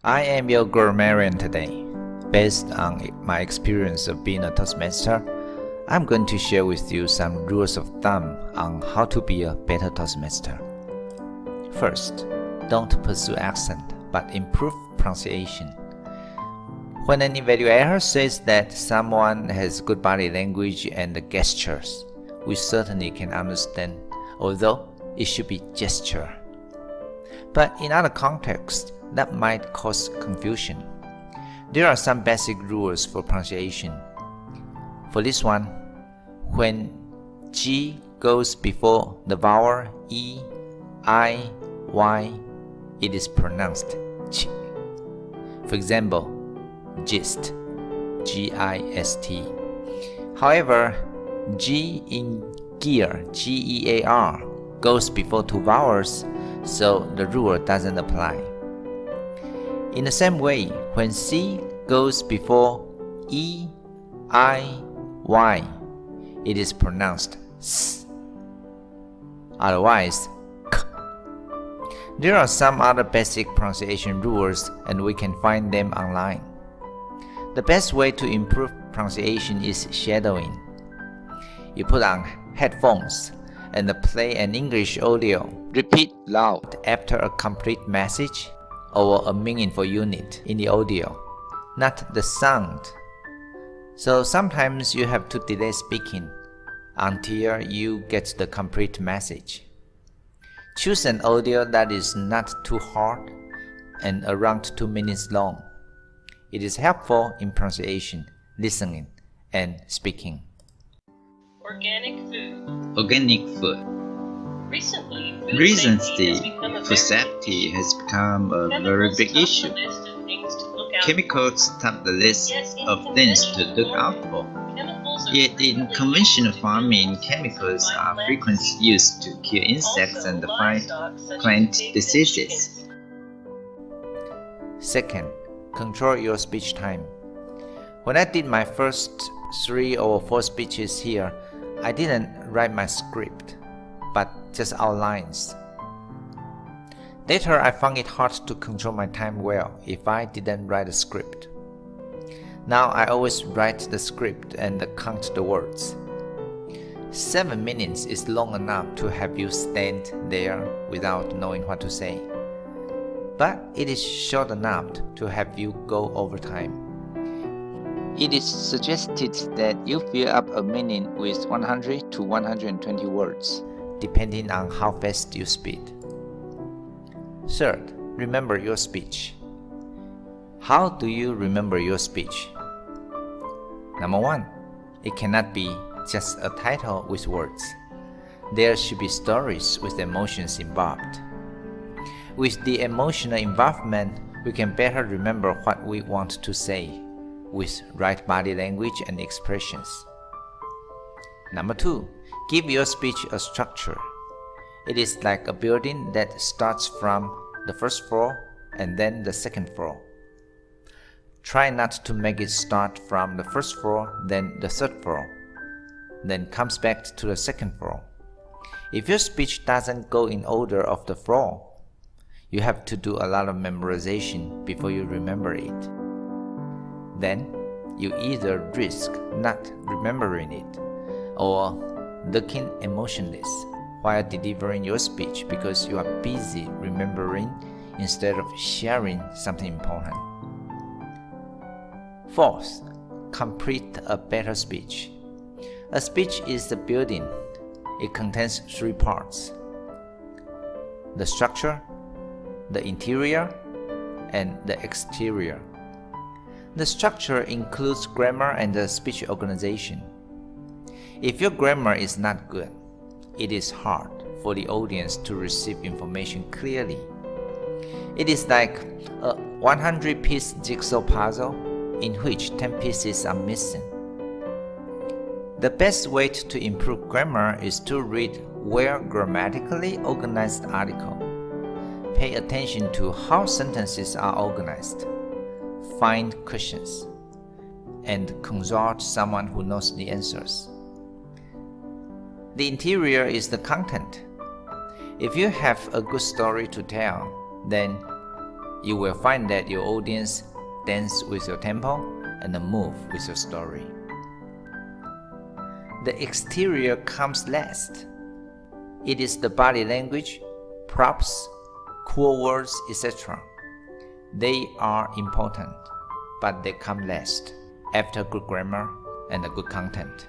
I am your Grammarian today. Based on my experience of being a Toastmaster, I'm going to share with you some rules of thumb on how to be a better Toastmaster. First, don't pursue accent, but improve pronunciation. When an evaluator says that someone has good body language and gestures, we certainly can understand, although it should be gesture. But in other contexts, that might cause confusion. There are some basic rules for pronunciation. For this one, when G goes before the vowel E, I, Y, it is pronounced Ch. For example, gist, G-I-S-T. However, G in gear, G-E-A-R, goes before two vowels, so the rule doesn't apply. In the same way, when C goes before E, I, Y, it is pronounced S. Otherwise, K. There are some other basic pronunciation rules, and we can find them online. The best way to improve pronunciation is shadowing. You put on headphones and play an English audio. Repeat loud after a complete message or a meaningful unit in the audio, not the sound. So sometimes you have to delay speaking until you get the complete message. Choose an audio that is not too hard and around 2 minutes long. It is helpful in pronunciation, listening, and speaking. Organic food. Organic food. Recently, food safety has become a very big issue. Chemicals top the list of things to look out for. Yet in conventional farming, chemicals are frequently used to kill insects and fight plant diseases. Second, control your speech time. When I did my first 3 or 4 speeches here, I didn't write my script, but just outlines. Later, I found it hard to control my time well if I didn't write a script. Now I always write the script and count the words. 7 minutes is long enough to have you stand there without knowing what to say. But it is short enough to have you go over time. It is suggested that you fill up a minute with 100 to 120 words, depending on how fast you speak. Third, remember your speech. How do you remember your speech? Number 1, it cannot be just a title with words. There should be stories with emotions involved. With the emotional involvement, we can better remember what we want to say, with right body language and expressions. Number 2, give your speech a structure. It is like a building that starts from the first floor and then the second floor. Try not to make it start from the first floor, then the third floor, then comes back to the second floor. If your speech doesn't go in order of the floor, you have to do a lot of memorization before you remember it. Then, you either risk not remembering it or looking emotionless while delivering your speech because you are busy remembering instead of sharing something important. Fourth, complete a better speech. A speech is a building. It contains 3 parts: the structure, the interior, and the exterior. The structure includes grammar and the speech organization. If your grammar is not good, it is hard for the audience to receive information clearly. It is like a 100-piece jigsaw puzzle in which 10 pieces are missing. The best way to improve grammar is to read well grammatically organized articles. Pay attention to how sentences are organized. Find questions, and consult someone who knows the answers. The interior is the content. If you have a good story to tell, then you will find that your audience dance with your tempo and move with your story. The exterior comes last. It is the body language, props, cool words, etc. They are important, but they come last after good grammar and good content.